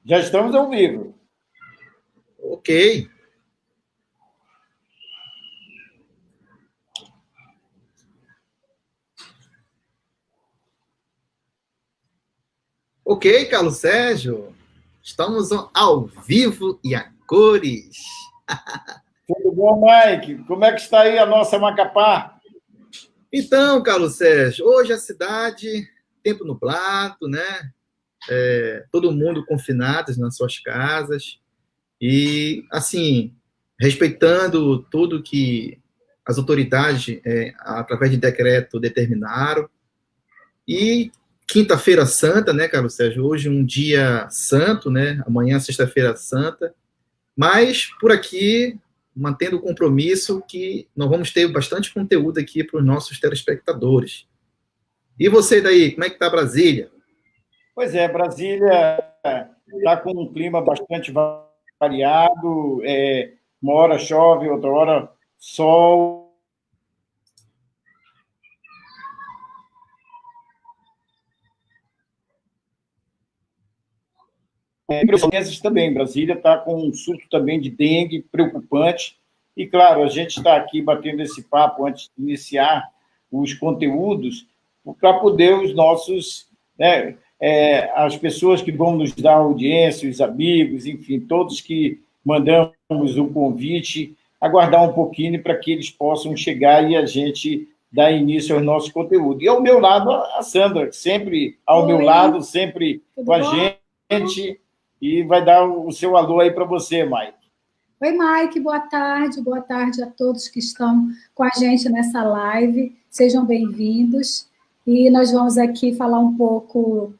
Já estamos ao vivo. Ok. Ok, Carlos Sérgio. Estamos ao vivo e a cores. Tudo bom, Mike? Como é que está aí a nossa Macapá? Então, Carlos Sérgio, hoje a cidade, tempo nublado, né? Todo mundo confinados nas suas casas e, assim, respeitando tudo que as autoridades, através de decreto, determinaram. E quinta-feira santa, né, Carlos Sérgio? Hoje um dia santo, né? Amanhã, sexta-feira santa. Mas, por aqui, mantendo o compromisso que nós vamos ter bastante conteúdo aqui para os nossos telespectadores. E você daí, como é que está Brasília? Pois é, Brasília está com um clima bastante variado, uma hora chove, outra hora sol. Também, Brasília está com um surto também de dengue preocupante. E, claro, a gente está aqui batendo esse papo antes de iniciar os conteúdos para poder os nossos... né, as pessoas que vão nos dar audiência, os amigos, enfim, todos que mandamos o convite, aguardar um pouquinho para que eles possam chegar e a gente dar início ao nosso conteúdo. E ao meu lado, a Sandra, sempre ao meu lado, sempre com a gente, e vai dar o seu alô aí para você, Mike. Oi, Mike, boa tarde a todos que estão com a gente nessa live, sejam bem-vindos, e nós vamos aqui falar um pouco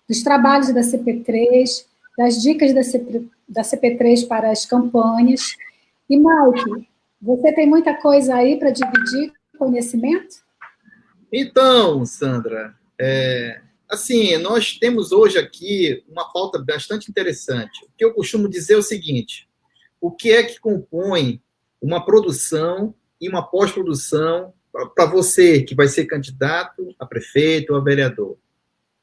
dos trabalhos da CP3, das dicas da CP3 para as campanhas. E, Mike, você tem muita coisa aí para dividir conhecimento? Então, Sandra, assim, nós temos hoje aqui uma pauta bastante interessante. O que eu costumo dizer é o seguinte: o que é que compõe uma produção e uma pós-produção para você que vai ser candidato a prefeito ou a vereador?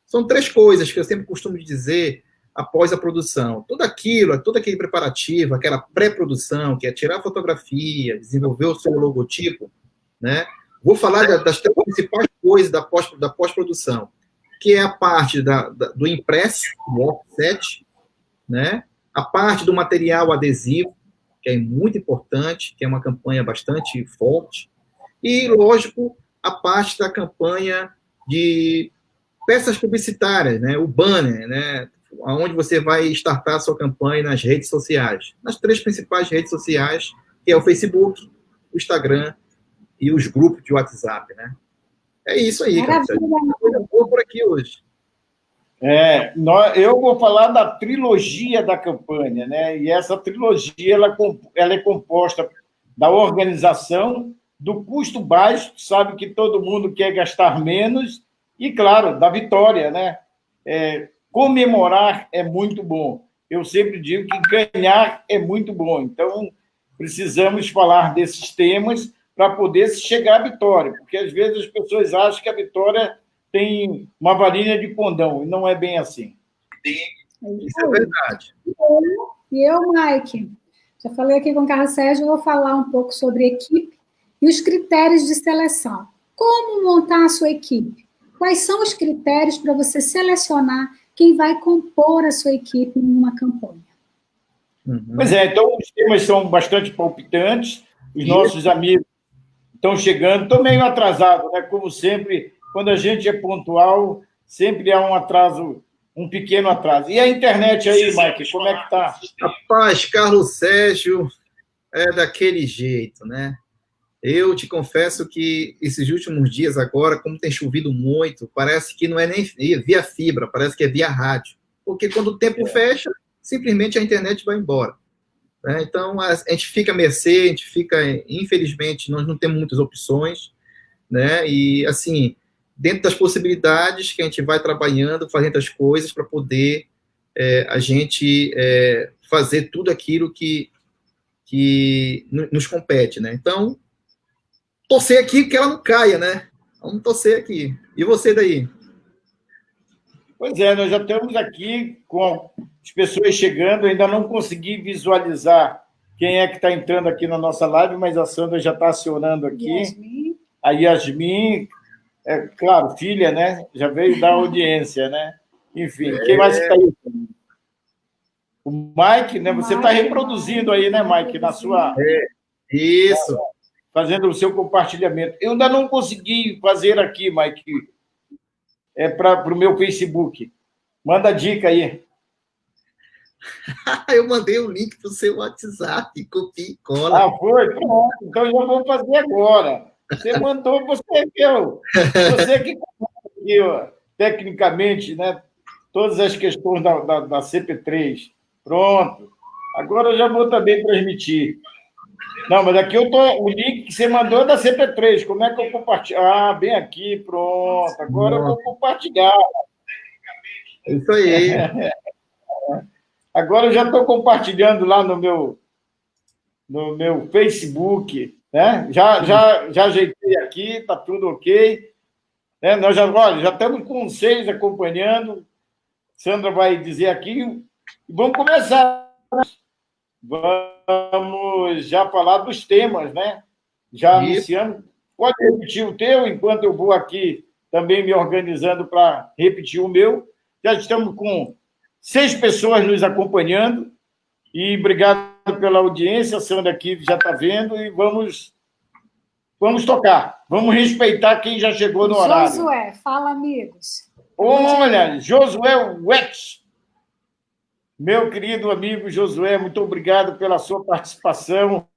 São três coisas que eu sempre costumo dizer após a produção. Todo aquele preparativo, aquela pré-produção, que é tirar a fotografia, desenvolver o seu logotipo, né? Vou falar das três principais coisas da pós-produção, que é a parte do impresso, do offset, né? A parte do material adesivo, que é muito importante, que é uma campanha bastante forte, e, lógico, a parte da campanha de peças publicitárias, né? O banner, né? Onde você vai startar a sua campanha nas redes sociais, nas três principais redes sociais, que é o Facebook, o Instagram e os grupos de WhatsApp, né? É isso aí, cara. Coisa boa por aqui hoje. Eu vou falar da trilogia da campanha, né? E essa trilogia ela é composta da organização, do custo baixo, sabe que todo mundo quer gastar menos, e, claro, da vitória, né? Comemorar é muito bom. Eu sempre digo que ganhar é muito bom. Então, precisamos falar desses temas para poder chegar à vitória, porque, às vezes, as pessoas acham que a vitória tem uma varinha de condão, e não é bem assim. Isso é verdade. E eu, Mike, já falei aqui com o Carlos Sérgio, vou falar um pouco sobre equipe e os critérios de seleção. Como montar a sua equipe? Quais são os critérios para você selecionar quem vai compor a sua equipe em uma campanha? Pois é, então os temas são bastante palpitantes, os nossos amigos estão chegando, estou meio atrasado, né? Como sempre, quando a gente é pontual, sempre há um atraso, um pequeno atraso. E a internet aí, Mike, como é que está? Rapaz, Carlos Sérgio é daquele jeito, né? Eu te confesso que esses últimos dias agora, como tem chovido muito, parece que não é nem via fibra, parece que é via rádio. Porque quando o tempo fecha, simplesmente a internet vai embora. Né? Então, a gente fica à mercê, infelizmente, nós não temos muitas opções, né? E, assim, dentro das possibilidades que a gente vai trabalhando, fazendo as coisas para poder a gente fazer tudo aquilo que nos compete, né? Então, torcer aqui que ela não caia, né? Vamos torcer aqui. E você daí? Pois é, nós já estamos aqui com as pessoas chegando, ainda não consegui visualizar quem é que está entrando aqui na nossa live, mas a Sandra já está acionando aqui. Yasmin. A Yasmin, é claro, filha, né? Já veio da audiência, né? Enfim, quem mais está aí? O Mike, né? Você está reproduzindo aí, né, Mike, na sua... Isso. Fazendo o seu compartilhamento. Eu ainda não consegui fazer aqui, Mike, para o meu Facebook. Manda dica aí. Eu mandei o link para o seu WhatsApp, copia e cola. Ah, foi? Pronto. Então, já vou fazer agora. Você mandou, você que aqui, ó, tecnicamente, né, todas as questões da CP3. Pronto. Agora eu já vou também transmitir. Não, mas aqui o link que você mandou é da CP3. Como é que eu compartilho? Ah, bem aqui, pronto. Agora eu vou compartilhar. Isso aí. Agora eu já estou compartilhando lá no meu Facebook, né? Já ajeitei aqui, está tudo ok. Né? Nós já estamos com 6 acompanhando. Sandra vai dizer aqui. Vamos começar. Vamos já falar dos temas, né? Já anunciando. Pode repetir o teu, enquanto eu vou aqui também me organizando para repetir o meu. Já estamos com 6 pessoas nos acompanhando. E obrigado pela audiência, a Sandra aqui já está vendo, e vamos tocar. Vamos respeitar quem já chegou no horário. Josué, fala, amigos. Olha, Josué Wex. Meu querido amigo Josué, muito obrigado pela sua participação.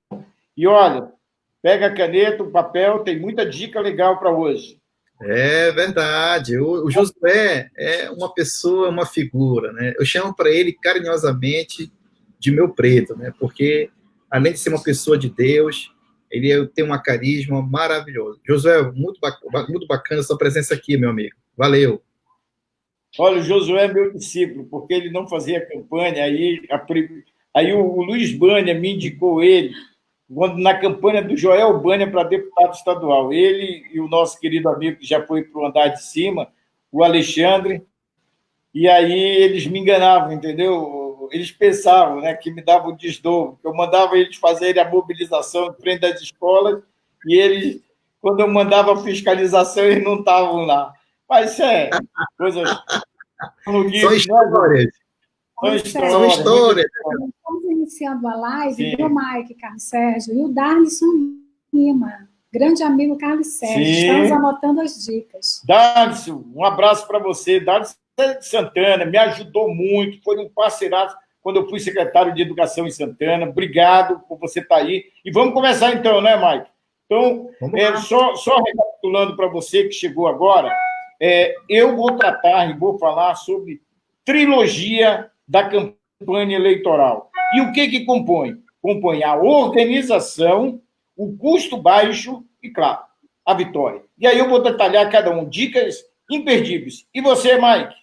E olha, pega a caneta, o papel, tem muita dica legal para hoje. É verdade. O Josué é uma pessoa, uma figura, né? Eu chamo para ele carinhosamente de meu preto, né? Porque, além de ser uma pessoa de Deus, ele tem uma carisma maravilhoso. Josué, muito bacana a sua presença aqui, meu amigo. Valeu. Olha, o Josué é meu discípulo, porque ele não fazia campanha, aí o Luiz Bânia me indicou ele, na campanha do Joel Bânia para deputado estadual. Ele e o nosso querido amigo que já foi para o andar de cima, o Alexandre, e aí eles me enganavam, entendeu? Eles pensavam, né, que me davam o desdobro, que eu mandava eles fazerem a mobilização em frente das escolas, e eles, quando eu mandava a fiscalização, eles não estavam lá. Mas isso é coisas... São histórias. São histórias. Estamos iniciando a live, o Mike, Carlos Sérgio, e o Darlison Lima, grande amigo Carlos Sérgio. Sim. Estamos anotando as dicas. Darlison, um abraço para você. Darlison de Santana, me ajudou muito, foi um parceiraço quando eu fui secretário de Educação em Santana. Obrigado por você estar aí. E vamos começar então, né, Mike? Então, só recapitulando para você que chegou agora, eu vou tratar e vou falar sobre trilogia da campanha eleitoral. E o que compõe? Compõe a organização, o custo baixo e, claro, a vitória. E aí eu vou detalhar cada um, dicas imperdíveis. E você, Mike?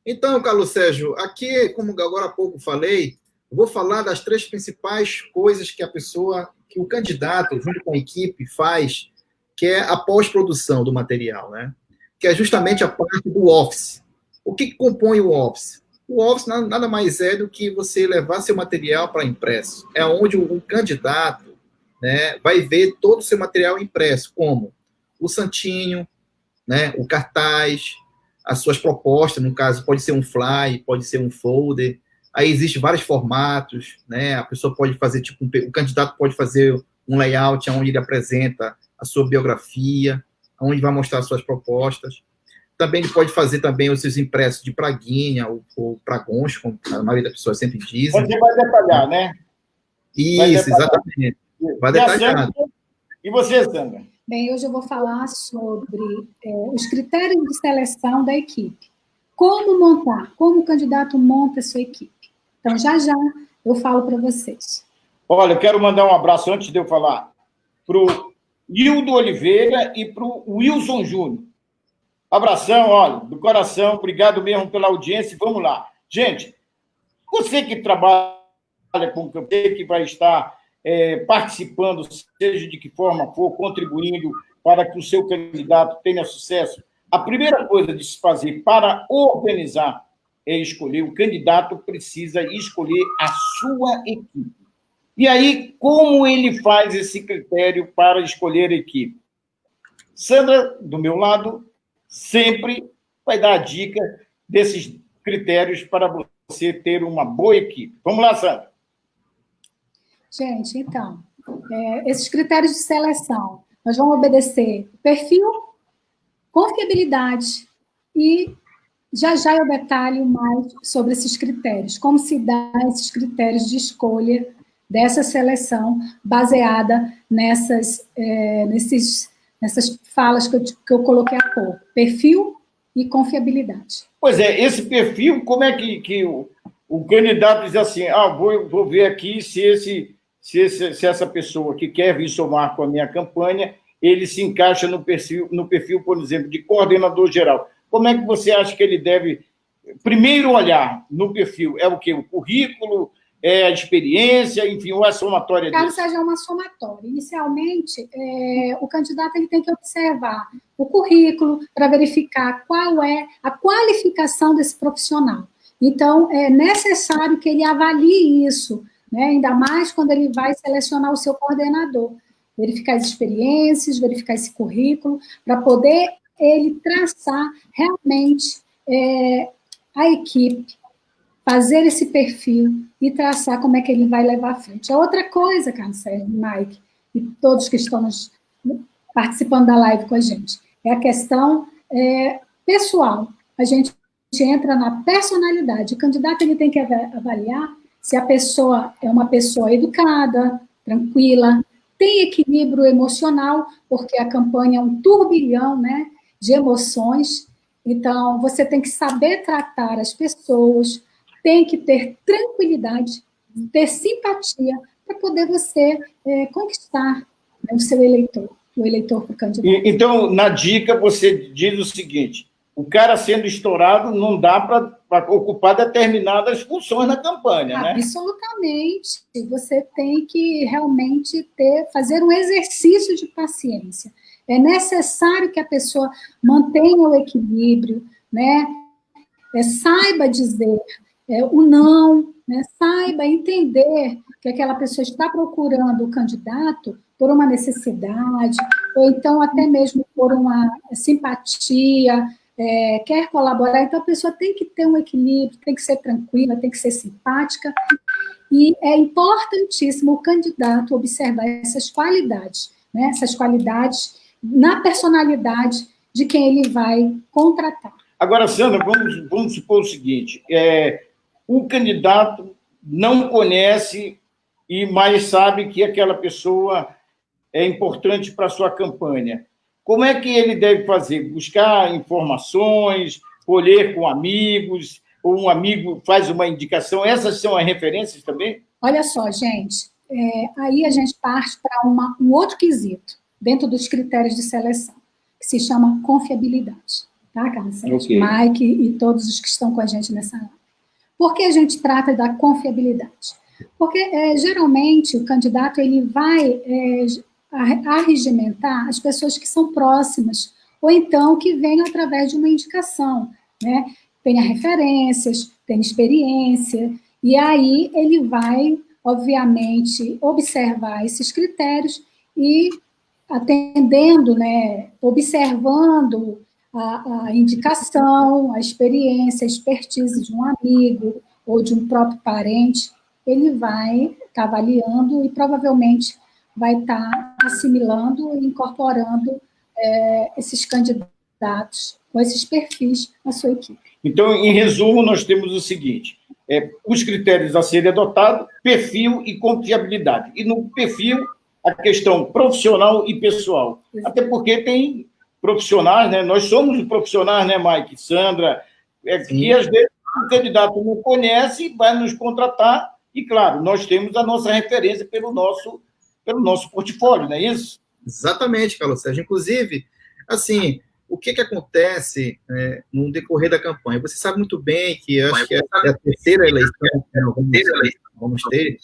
Então, Carlos Sérgio, aqui, como agora há pouco falei, eu vou falar das 3 principais coisas que o candidato, junto com a equipe, faz, que é a pós-produção do material, né? Que é justamente a parte do office. O que compõe o office? O office nada mais é do que você levar seu material para impresso. É onde o candidato, né, vai ver todo o seu material impresso, como o santinho, né, o cartaz, as suas propostas, no caso, pode ser um fly, pode ser um folder. Aí existem vários formatos, né? A pessoa pode fazer, o candidato pode fazer um layout onde ele apresenta a sua biografia, onde vai mostrar as suas propostas. Também ele pode fazer também os seus impressos de praguinha ou pragoncho, como a maioria das pessoas sempre dizem. Você vai detalhar, né? Isso, exatamente. Vai detalhar. E você, Sandra? Bem, hoje eu vou falar sobre os critérios de seleção da equipe. Como montar, como o candidato monta a sua equipe. Então, já eu falo para vocês. Olha, eu quero mandar um abraço, antes de eu falar, para o Hildo Oliveira e para o Wilson Júnior. Abração, olha, do coração, obrigado mesmo pela audiência. Vamos lá. Gente, Você que trabalha com campanha, que vai estar participando, seja de que forma for, contribuindo para que o seu candidato tenha sucesso, a primeira coisa de se fazer para organizar é escolher. O candidato precisa escolher a sua equipe. E aí, como ele faz esse critério para escolher a equipe? Sandra, do meu lado, sempre vai dar a dica desses critérios para você ter uma boa equipe. Vamos lá, Sandra. Gente, então, esses critérios de seleção, nós vamos obedecer perfil, confiabilidade e já eu detalho mais sobre esses critérios, como se dá esses critérios de escolha dessa seleção baseada nessas falas que eu coloquei há pouco, perfil e confiabilidade. Pois é, esse perfil, como é que o candidato diz assim, vou ver aqui se essa pessoa que quer vir somar com a minha campanha, ele se encaixa no perfil, por exemplo, de coordenador geral. Como é que você acha que ele deve, primeiro, olhar no perfil? É o quê? O currículo, é a experiência, enfim, ou é a somatória disso? Caso seja uma somatória. Inicialmente, o candidato ele tem que observar o currículo para verificar qual é a qualificação desse profissional. Então, é necessário que ele avalie isso, né? Ainda mais quando ele vai selecionar o seu coordenador. Verificar as experiências, verificar esse currículo, para poder ele traçar realmente a equipe, fazer esse perfil e traçar como é que ele vai levar à frente. A outra coisa, Carlos Sérgio, Mike, e todos que estão participando da live com a gente, é a questão pessoal. A gente entra na personalidade. O candidato ele tem que avaliar se a pessoa é uma pessoa educada, tranquila, tem equilíbrio emocional, porque a campanha é um turbilhão, né, de emoções. Então, você tem que saber tratar as pessoas, tem que ter tranquilidade, ter simpatia, para poder você conquistar, né, o seu eleitor, o eleitor para o candidato. Então, na dica, você diz o seguinte, o cara sendo estourado não dá para ocupar determinadas funções na campanha, né? Absolutamente. Você tem que realmente fazer um exercício de paciência. É necessário que a pessoa mantenha o equilíbrio, né? Saiba dizer o não, né? Saiba entender que aquela pessoa está procurando o candidato por uma necessidade, ou então até mesmo por uma simpatia, quer colaborar. Então, a pessoa tem que ter um equilíbrio, tem que ser tranquila, tem que ser simpática, e é importantíssimo o candidato observar essas qualidades, né? Essas qualidades na personalidade de quem ele vai contratar. Agora, Sandra, vamos supor o seguinte, o candidato não conhece mas sabe que aquela pessoa é importante para a sua campanha. Como é que ele deve fazer? Buscar informações, colher com amigos, ou um amigo faz uma indicação? Essas são as referências também? Olha só, gente, aí a gente parte para um outro quesito, dentro dos critérios de seleção, que se chama confiabilidade. Tá, Carlos? Okay. Mike e todos os que estão com a gente nessa live. Por que a gente trata da confiabilidade? Porque, geralmente, o candidato ele vai arregimentar as pessoas que são próximas, ou então que venham através de uma indicação, né? Tenha referências, tenha experiência, e aí ele vai, obviamente, observar esses critérios e atendendo, né, observando a indicação, a experiência, a expertise de um amigo ou de um próprio parente, ele vai estar avaliando e provavelmente vai estar assimilando e incorporando esses candidatos com esses perfis na sua equipe. Então, em resumo, nós temos o seguinte, os critérios a serem adotados, perfil e confiabilidade. E no perfil, a questão profissional e pessoal. Até porque tem profissionais, né? Nós somos profissionais, né, Mike, Sandra, que às vezes o candidato não conhece, vai nos contratar, e claro, nós temos a nossa referência pelo nosso portfólio, não é isso? Exatamente, Carlos Sérgio. Inclusive, assim, o que acontece no decorrer da campanha? Você sabe muito bem que eu acho que é a terceira eleição que nós vamos ter,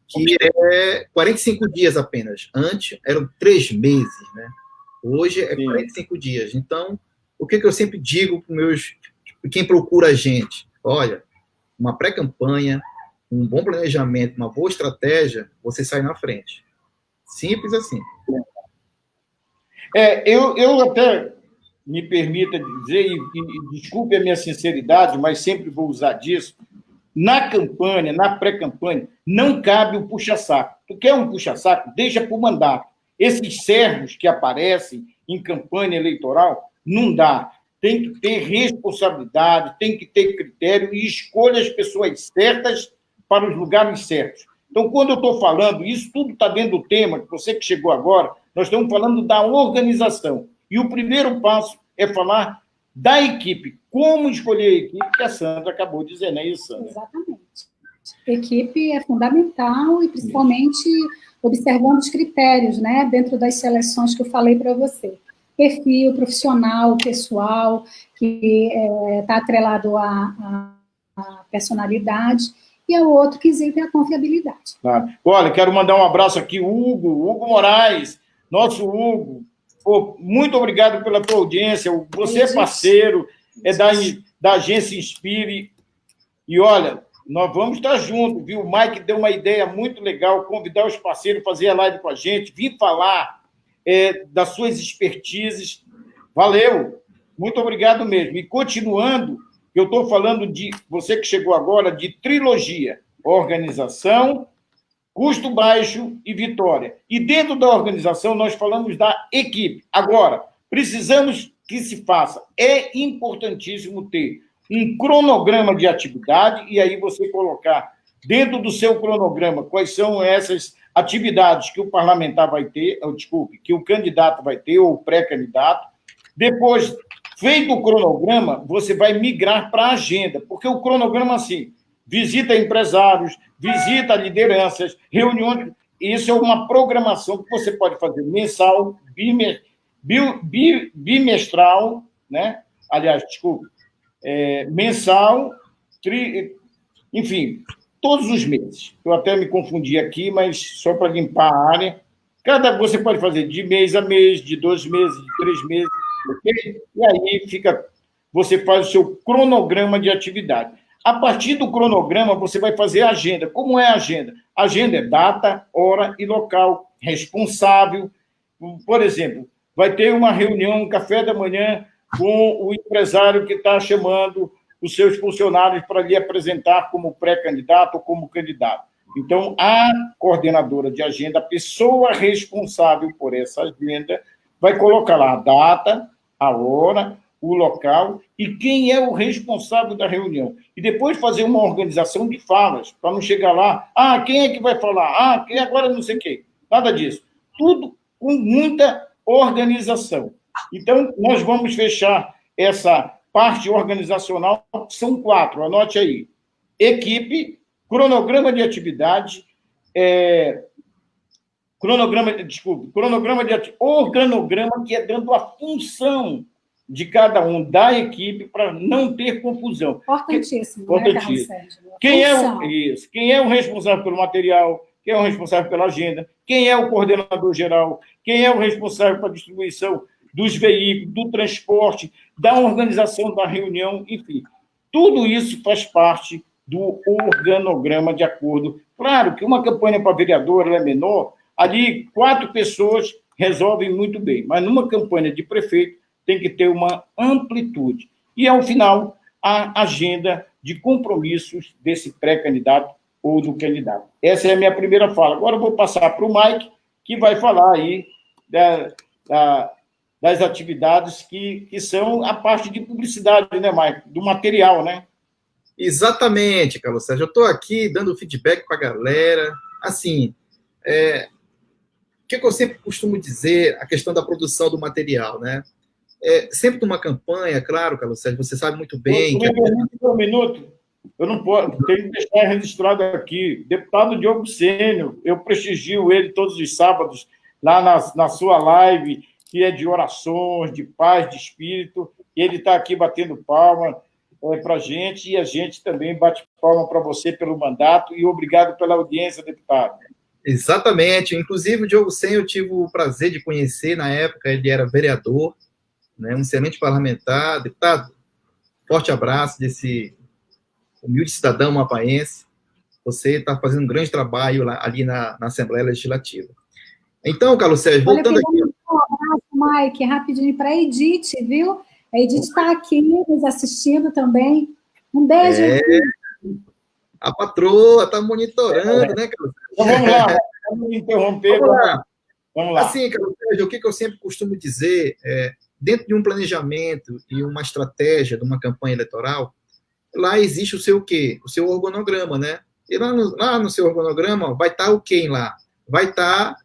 que é 45 dias apenas. Antes eram 3 meses, né? Hoje é 45 dias. Então, o que eu sempre digo para quem procura a gente? Olha, uma pré-campanha, um bom planejamento, uma boa estratégia, você sai na frente. Simples assim. Eu até me permita dizer, e desculpe a minha sinceridade, mas sempre vou usar disso, na campanha, na pré-campanha, não cabe o puxa-saco. Tu quer um puxa-saco? Deixa para o mandato. Esses servos que aparecem em campanha eleitoral, não dá. Tem que ter responsabilidade, tem que ter critério e escolha as pessoas certas para os lugares certos. Então, quando eu estou falando, isso tudo está dentro do tema, que você que chegou agora, nós estamos falando da organização. E o primeiro passo é falar da equipe. Como escolher a equipe, que a Sandra acabou de dizer, não é isso, Sandra? Exatamente. Equipe é fundamental e, principalmente, observando os critérios, né, dentro das seleções que eu falei para você. Perfil profissional, pessoal, que está atrelado à personalidade, e o outro quesito é a confiabilidade. Olha, quero mandar um abraço aqui, Hugo Moraes, nosso Hugo. Pô, muito obrigado pela tua audiência. Você é parceiro, da agência Inspire. E olha, nós vamos estar juntos, viu? O Mike deu uma ideia muito legal, convidar os parceiros a fazer a live com a gente, vir falar das suas expertises. Valeu! Muito obrigado mesmo. E continuando, eu estou falando de, você que chegou agora, de trilogia: organização, custo baixo e vitória. E dentro da organização, nós falamos da equipe. Agora, precisamos que se faça. É importantíssimo ter um cronograma de atividade, e aí você colocar dentro do seu cronograma quais são essas atividades que o parlamentar vai ter, que o candidato vai ter, ou o pré-candidato. Depois, feito o cronograma, você vai migrar para a agenda, porque o cronograma, assim, visita empresários, visita lideranças, reuniões, isso é uma programação que você pode fazer mensal, bimestral, né? Aliás, mensal, enfim, todos os meses. Eu até me confundi aqui, mas só para limpar a área. Você pode fazer de mês a mês, de 2 meses, de 3 meses, ok? E aí você faz o seu cronograma de atividade. A partir do cronograma, você vai fazer a agenda. Como é a agenda? A agenda é data, hora e local, responsável. Por exemplo, vai ter uma reunião, um café da manhã, com o empresário que está chamando os seus funcionários para lhe apresentar como pré-candidato ou como candidato. Então, a coordenadora de agenda, a pessoa responsável por essa agenda, vai colocar lá a data, a hora, o local e quem é o responsável da reunião. E depois fazer uma organização de falas, para não chegar lá, quem é que vai falar? Quem agora não sei o quê. Nada disso. Tudo com muita organização. Então, nós vamos fechar essa parte organizacional, são 4, anote aí. Equipe, cronograma de atividade, organograma, que é dando a função de cada um da equipe para não ter confusão. Importantíssimo, Importantíssimo. Né, Carlos? Quem é o responsável pelo material? Quem é o responsável pela agenda? Quem é o coordenador geral? Quem é o responsável pela distribuição dos veículos, do transporte, da organização da reunião, enfim. Tudo isso faz parte do organograma de acordo. Claro que uma campanha para vereador ela é menor, ali 4 pessoas resolvem muito bem, mas numa campanha de prefeito tem que ter uma amplitude. E, ao final, a agenda de compromissos desse pré-candidato ou do candidato. Essa é a minha primeira fala. Agora eu vou passar para o Mike, que vai falar aí das atividades que são a parte de publicidade, né, Mike? Do material, né? Exatamente, Carlos Sérgio. Eu estou aqui dando feedback para a galera. Assim, o que eu sempre costumo dizer, a questão da produção do material, né? Sempre numa campanha, claro, Carlos Sérgio, você sabe muito bem... Um minuto, eu não posso, tenho que deixar registrado aqui, deputado Diogo Sênio, eu prestigio ele todos os sábados, lá na sua live, que é de orações, de paz de espírito. Ele está aqui batendo palma para a gente, e a gente também bate palma para você pelo mandato, e obrigado pela audiência, deputado. Exatamente. Inclusive, o Diogo Sen eu tive o prazer de conhecer na época, ele era vereador, né, um excelente parlamentar. Deputado, forte abraço desse humilde cidadão mapaense. Você está fazendo um grande trabalho lá, ali na Assembleia Legislativa. Então, Carlos Sérgio, voltando aqui. Um abraço, Mike, rapidinho para a Edith, viu? A Edith está aqui nos assistindo também. Um beijo. A patroa está monitorando, né, Carlos Sérgio? Então, vamos lá, vamos interromper. Vamos lá. Assim, Carlos Sérgio, o que eu sempre costumo dizer dentro de um planejamento e uma estratégia de uma campanha eleitoral, lá existe o seu quê? O seu organograma, né? E lá no seu organograma vai estar o quem lá? Vai estar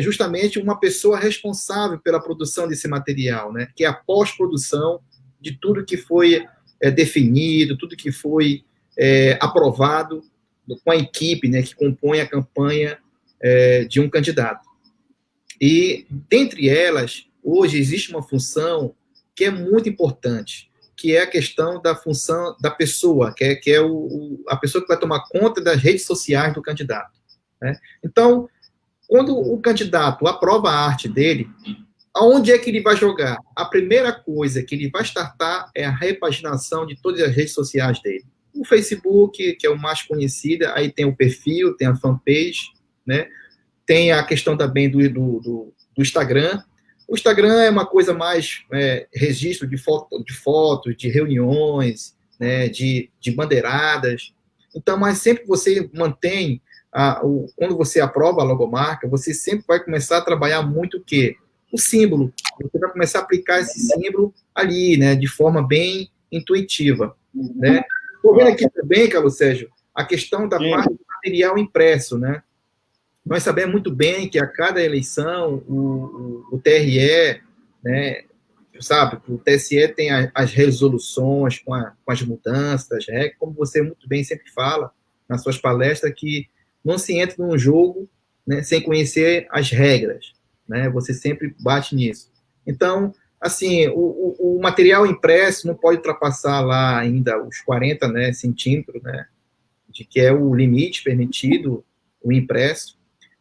justamente uma pessoa responsável pela produção desse material, né? Que é a pós-produção de tudo que foi definido, tudo que foi aprovado com a equipe, né, que compõe a campanha de um candidato. E, dentre elas, hoje existe uma função que é muito importante, que é a questão da função da pessoa, que é a pessoa que vai tomar conta das redes sociais do candidato, né? Então, quando o candidato aprova a arte dele, aonde é que ele vai jogar? A primeira coisa que ele vai startar é a repaginação de todas as redes sociais dele. O Facebook, que é o mais conhecido, aí tem o perfil, tem a fanpage, né? Tem a questão também do Instagram. O Instagram é uma coisa mais registro de fotos, de reuniões, né, de bandeiradas. Então, mas sempre você mantém, quando você aprova a logomarca, você sempre vai começar a trabalhar muito o quê? O símbolo. Você vai começar a aplicar esse símbolo ali, né, de forma bem intuitiva, né? Estou vendo aqui também, Carlos Sérgio, a questão da parte do material impresso, né? Nós sabemos muito bem que a cada eleição o TRE, né, sabe, o TSE tem as resoluções com as mudanças das regras, como você muito bem sempre fala nas suas palestras, que não se entra num jogo, né, sem conhecer as regras, né? Você sempre bate nisso. Então, assim, o material impresso não pode ultrapassar lá ainda os 40, né, centímetros, né, de que é o limite permitido, o impresso.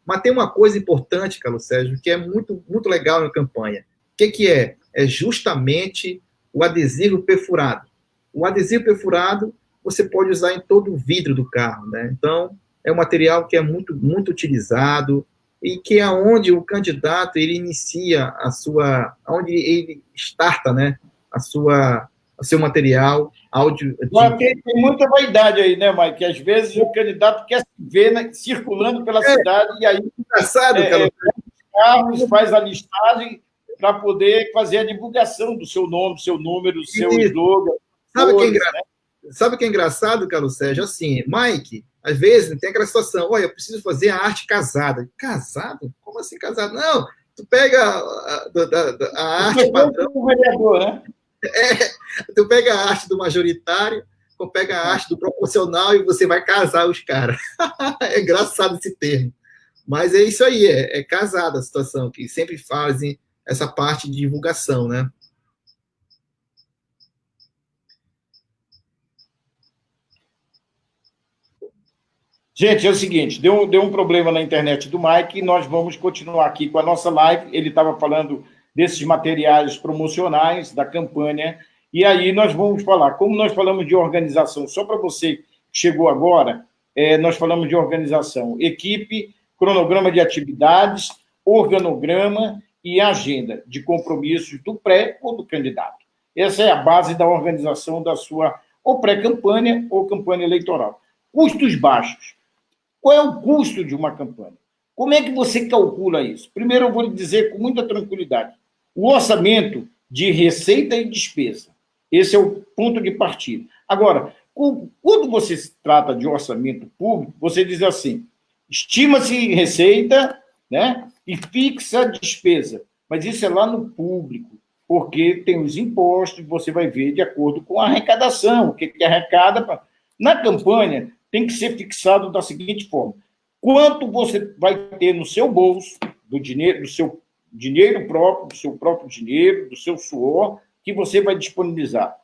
Mas tem uma coisa importante, Carlos Sérgio, que é muito, muito legal na campanha. O que é? É justamente o adesivo perfurado. O adesivo perfurado você pode usar em todo o vidro do carro, né? Então, é um material que é muito, muito utilizado e que é onde o candidato ele inicia onde ele starta, né, o seu material áudio. Tem muita vaidade aí, né, Mike? Que às vezes o candidato quer se ver, né, circulando pela cidade e aí engraçado, os carros faz a listagem para poder fazer a divulgação do seu nome, do seu número, do seu slogan. Sabe o que é engraçado, Carlos Sérgio? Assim, Mike, às vezes tem aquela situação, olha, eu preciso fazer a arte casada. Casado? Como assim casado? Não, tu pega a arte padrão. Vereador, né? Tu pega a arte do majoritário, ou pega a arte do proporcional e você vai casar os caras. É engraçado esse termo. Mas é isso aí, é casada a situação, que sempre fazem essa parte de divulgação, né? Gente, é o seguinte, deu um problema na internet do Mike e nós vamos continuar aqui com a nossa live. Ele estava falando desses materiais promocionais da campanha, e aí nós vamos falar, como nós falamos de organização, só para você que chegou agora, nós falamos de organização, equipe, cronograma de atividades, organograma e agenda de compromissos do pré ou do candidato. Essa é a base da organização da sua ou pré-campanha ou campanha eleitoral. Custos baixos. Qual é o custo de uma campanha? Como é que você calcula isso? Primeiro, eu vou lhe dizer com muita tranquilidade. O orçamento de receita e despesa. Esse é o ponto de partida. Agora, quando você se trata de orçamento público, você diz assim, estima-se receita, né, e fixa a despesa. Mas isso é lá no público, porque tem os impostos, você vai ver de acordo com a arrecadação, o que arrecada. Na campanha, tem que ser fixado da seguinte forma: quanto você vai ter no seu bolso, do dinheiro, dinheiro próprio, do seu próprio dinheiro, do seu suor, que você vai disponibilizar.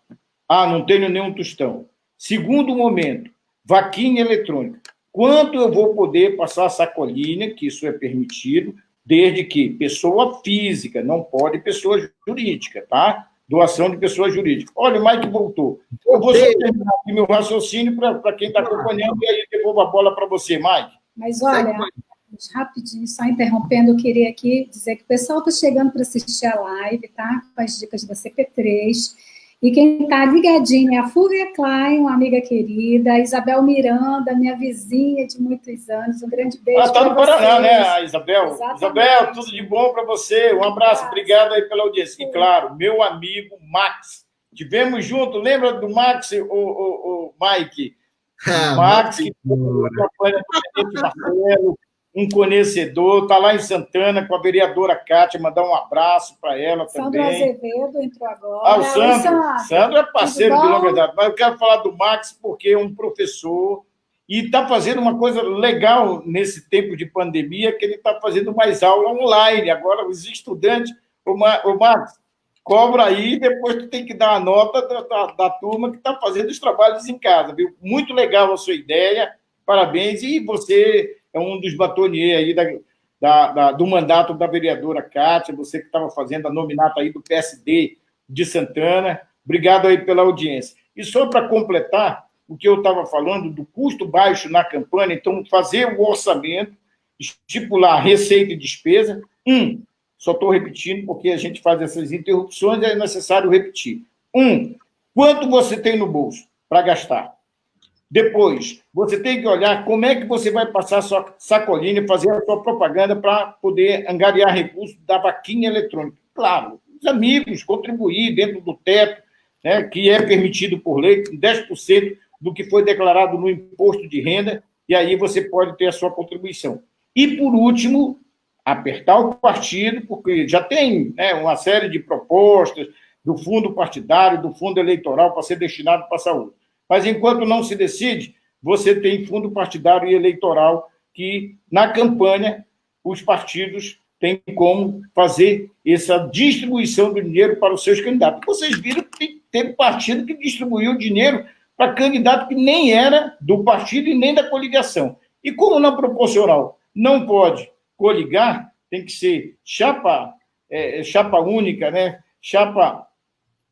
Ah, não tenho nenhum tostão. Segundo momento, vaquinha eletrônica. Quanto eu vou poder passar a sacolinha, que isso é permitido, desde que pessoa física, não pode pessoa jurídica, tá? Doação de pessoa jurídica. Olha, o Mike voltou. Eu vou só terminar aqui meu raciocínio para quem está acompanhando, e aí eu devolvo a bola para você, Mike. Mas olha, rapidinho, só interrompendo, eu queria aqui dizer que o pessoal está chegando para assistir a live, tá? Com as dicas da CP3. E quem está ligadinho é a Fúvia Klein, uma amiga querida, a Isabel Miranda, minha vizinha de muitos anos. Um grande beijo. Está no Paraná, né, a Isabel? Exatamente. Isabel, tudo de bom para você. Um abraço, obrigado aí pela audiência. E, claro, meu amigo Max. Tivemos junto, lembra do Max, o Mike? Max, que acompanha o Marcelo, um conhecedor, está lá em Santana com a vereadora Kátia, mandar um abraço para ela Sandro também. Azevedo entrou agora. O Sandro. Sandro é parceiro de longa data. Mas eu quero falar do Max porque é um professor e está fazendo uma coisa legal nesse tempo de pandemia, que ele está fazendo mais aula online. Agora, os estudantes... O Max, cobra aí, depois tu tem que dar a nota da turma que está fazendo os trabalhos em casa, viu? Muito legal a sua ideia, parabéns. E você é um dos batoniers aí do mandato da vereadora Kátia, você que estava fazendo a nominata aí do PSD de Santana. Obrigado aí pela audiência. E só para completar o que eu estava falando do custo baixo na campanha, então fazer o orçamento, estipular receita e despesa. Só estou repetindo porque a gente faz essas interrupções e é necessário repetir. Quanto você tem no bolso para gastar? Depois, você tem que olhar como é que você vai passar a sua sacolinha e fazer a sua propaganda para poder angariar recursos da vaquinha eletrônica. Claro, os amigos, contribuir dentro do teto, né, que é permitido por lei, 10% do que foi declarado no imposto de renda, e aí você pode ter a sua contribuição. E, por último, apertar o partido, porque já tem, né, uma série de propostas do fundo partidário, do fundo eleitoral para ser destinado para a saúde. Mas, enquanto não se decide, você tem fundo partidário e eleitoral que, na campanha, os partidos têm como fazer essa distribuição do dinheiro para os seus candidatos. Vocês viram que teve partido que distribuiu dinheiro para candidato que nem era do partido e nem da coligação. E como na proporcional não pode coligar, tem que ser chapa única, né? Chapa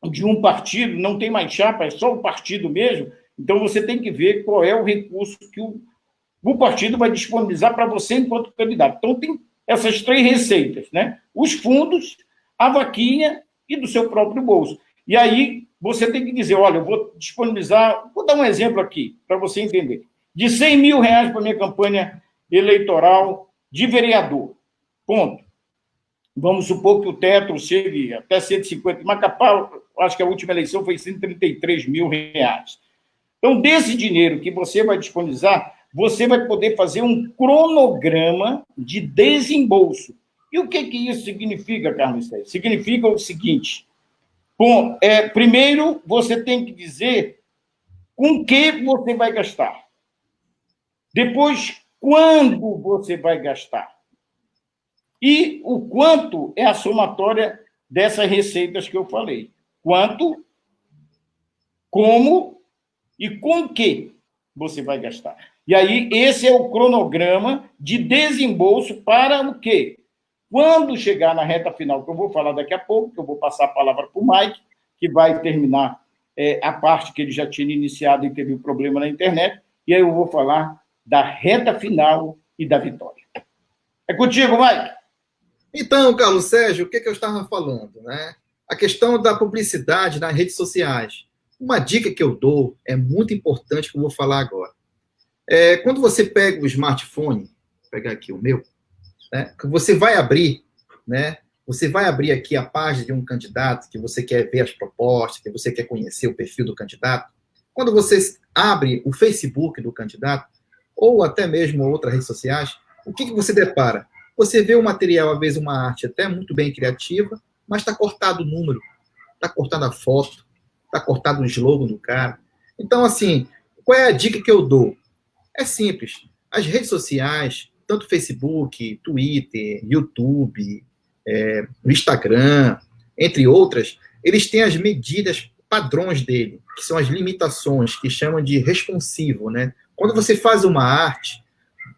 de um partido, não tem mais chapa, é só o partido mesmo. Então, você tem que ver qual é o recurso que o partido vai disponibilizar para você enquanto candidato. Então, tem essas 3 receitas, né? Os fundos, a vaquinha e do seu próprio bolso. E aí, você tem que dizer, olha, eu vou disponibilizar, vou dar um exemplo aqui, para você entender, de R$100 mil para a minha campanha eleitoral de vereador. Ponto. Vamos supor que o teto chegue até 150. Macapá, acho que a última eleição foi R$133 mil. Então, desse dinheiro que você vai disponibilizar, você vai poder fazer um cronograma de desembolso. E o que isso significa, Carlos? Significa o seguinte: primeiro, você tem que dizer com que você vai gastar. Depois, quando você vai gastar. E o quanto é a somatória dessas receitas que eu falei. Quanto, como e com que você vai gastar. E aí, esse é o cronograma de desembolso para o quê? Quando chegar na reta final, que eu vou falar daqui a pouco, que eu vou passar a palavra para o Mike, que vai terminar a parte que ele já tinha iniciado e teve um problema na internet, e aí eu vou falar da reta final e da vitória. É contigo, Mike. Então, Carlos Sérgio, o que eu estava falando, né? A questão da publicidade nas redes sociais. Uma dica que eu dou é muito importante, que eu vou falar agora. Quando você pega o smartphone, vou pegar aqui o meu, né? Que você vai abrir, né? Você vai abrir aqui a página de um candidato, que você quer ver as propostas, que você quer conhecer o perfil do candidato. Quando você abre o Facebook do candidato, ou até mesmo outras redes sociais, o que você depara? Você vê o material, às vezes, uma arte até muito bem criativa, mas está cortado o número, está cortada a foto, está cortado o slogan do cara. Então, assim, qual é a dica que eu dou? É simples. As redes sociais, tanto Facebook, Twitter, YouTube, o Instagram, entre outras, eles têm as medidas padrões dele, que são as limitações, que chamam de responsivo, né? Quando você faz uma arte,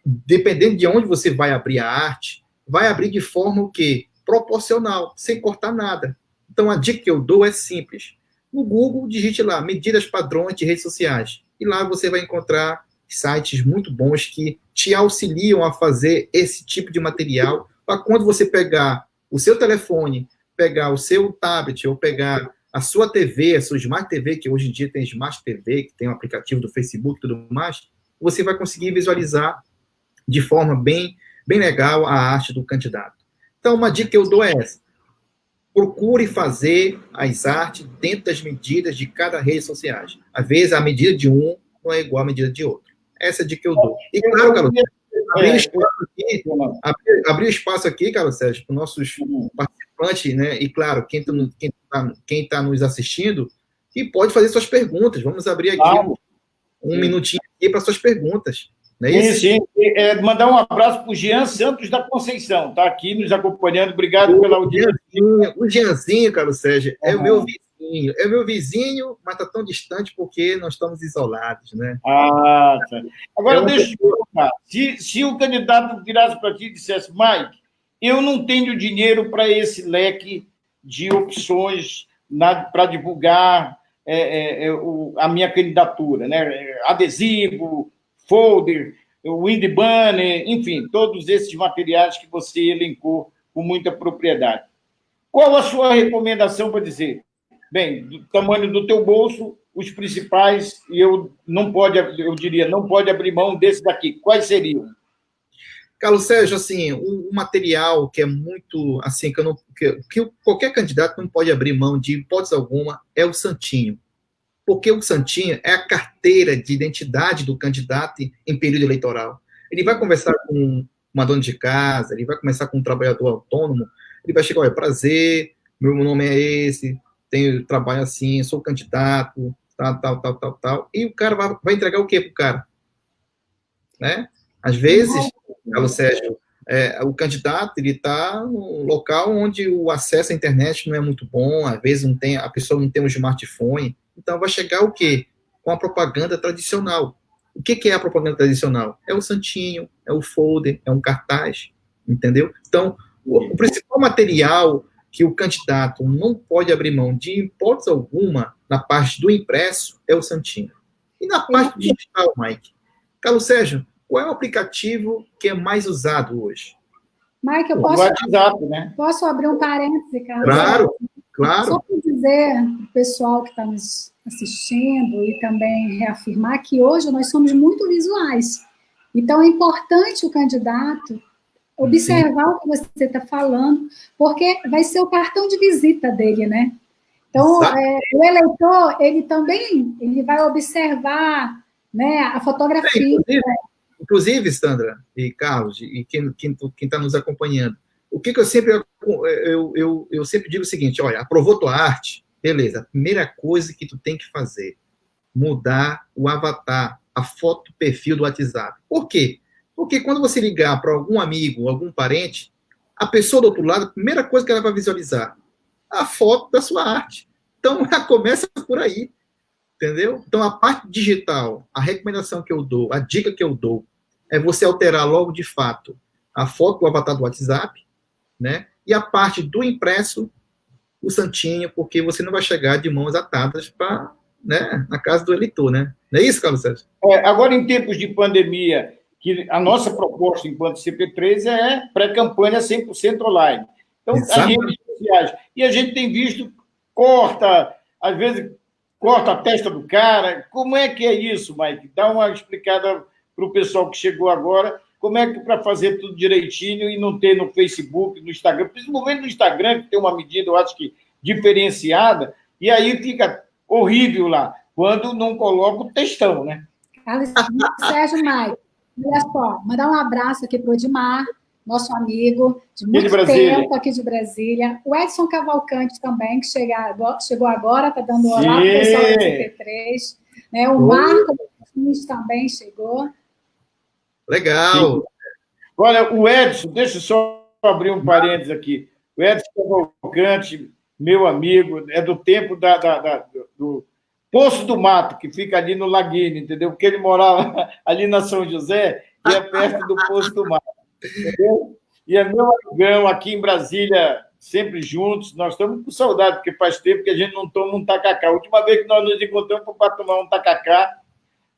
dependendo de onde você vai abrir a arte, vai abrir de forma o quê? Proporcional, sem cortar nada. Então, a dica que eu dou é simples. No Google, digite lá, medidas padrões de redes sociais. E lá você vai encontrar sites muito bons que te auxiliam a fazer esse tipo de material, para quando você pegar o seu telefone, pegar o seu tablet, ou pegar a sua TV, a sua Smart TV, que hoje em dia tem Smart TV, que tem o aplicativo do Facebook e tudo mais, você vai conseguir visualizar de forma bem legal a arte do candidato. Então, uma dica que eu dou é essa. Procure fazer as artes dentro das medidas de cada rede social. Às vezes, a medida de um não é igual à medida de outro. Essa é a dica que eu dou. E, claro, Carlos, abrir espaço aqui, Carlos Sérgio, para os nossos participantes, né? E, claro, quem tá nos assistindo, e pode fazer suas perguntas. Vamos abrir aqui um minutinho aqui para suas perguntas. Não é isso? Sim. Mandar um abraço para o Jean Santos da Conceição, está aqui nos acompanhando. Obrigado pela audiência. O Jeanzinho, Carlos Sérgio, é o meu vizinho. É o meu vizinho, mas está tão distante porque nós estamos isolados, né? Tá. Agora, deixa eu te perguntar. Se o candidato virasse para ti e dissesse, Mike, eu não tenho dinheiro para esse leque de opções para divulgar a minha candidatura, né? Adesivo, folder, o Windy Banner, enfim, todos esses materiais que você elencou com muita propriedade. Qual a sua recomendação para dizer? Bem, do tamanho do teu bolso, os principais, e eu diria, não pode abrir mão desse daqui. Quais seriam? Carlos Sérgio, assim, um material que é muito, assim, que qualquer candidato não pode abrir mão de hipótese alguma é o santinho. Porque o santinho é a carteira de identidade do candidato em período eleitoral. Ele vai conversar com uma dona de casa, ele vai conversar com um trabalhador autônomo, ele vai chegar, olha, prazer, meu nome é esse, trabalho assim, sou candidato, tal, e o cara vai entregar o quê pro cara? Né? Às vezes, Carlos Sérgio, o candidato ele está num local onde o acesso à internet não é muito bom, às vezes a pessoa não tem um smartphone, então vai chegar o quê? Com a propaganda tradicional. O que é a propaganda tradicional? É o santinho, é o folder, é um cartaz, entendeu? Então, o principal material que o candidato não pode abrir mão de hipótese alguma na parte do impresso é o santinho. E na parte digital, Mike? Carlos Sérgio, qual é o aplicativo que é mais usado hoje? Mike, o WhatsApp, né? Posso abrir um parêntese, Carlos? Claro. Só para dizer para o pessoal que está nos assistindo e também reafirmar que hoje nós somos muito visuais. Então, é importante o candidato observar o que você está falando, porque vai ser o cartão de visita dele, né? Então, o eleitor, ele também vai observar, né, a fotografia. Inclusive, Sandra e Carlos, e quem está nos acompanhando, o que eu sempre digo o seguinte, olha, aprovou tua arte, beleza, a primeira coisa que tu tem que fazer, mudar o avatar, a foto perfil do WhatsApp. Por quê? Porque quando você ligar para algum amigo, algum parente, a pessoa do outro lado, a primeira coisa que ela vai visualizar, a foto da sua arte. Então, ela começa por aí, entendeu? Então, a parte digital, a recomendação que eu dou, a dica que eu dou, é você alterar logo de fato a foto do avatar do WhatsApp, né? E a parte do impresso, o santinho, porque você não vai chegar de mãos atadas né, na casa do eleitor, né? Não é isso, Carlos Sérgio? Agora, em tempos de pandemia, que a nossa proposta enquanto CP3 é pré-campanha 100% online. Então, as redes sociais. E a gente tem visto, às vezes, corta a testa do cara. Como é que é isso, Mike? Dá uma explicada para o pessoal que chegou agora, como é que para fazer tudo direitinho e não ter no Facebook, no Instagram, principalmente no Instagram, que tem uma medida, eu acho que diferenciada, e aí fica horrível lá, quando não coloca o textão, né? Carlos Sérgio, Mike, olha só, mandar um abraço aqui para o Edmar, nosso amigo de muito tempo aqui de Brasília. O Edson Cavalcante também, que chegou agora, está dando olá para o pessoal do CP3. Né? O Marco também chegou. Legal. Sim. Olha, o Edson, deixa eu só abrir um parênteses aqui. O Edson Cavalcante, meu amigo, é do tempo do Poço do Mato, que fica ali no Laguinho, entendeu? Porque ele morava ali na São José e é perto do Poço do Mato, entendeu? E é meu amigão aqui em Brasília, sempre juntos. Nós estamos com saudade, porque faz tempo que a gente não toma um tacacá. A última vez que nós nos encontramos foi para tomar um tacacá,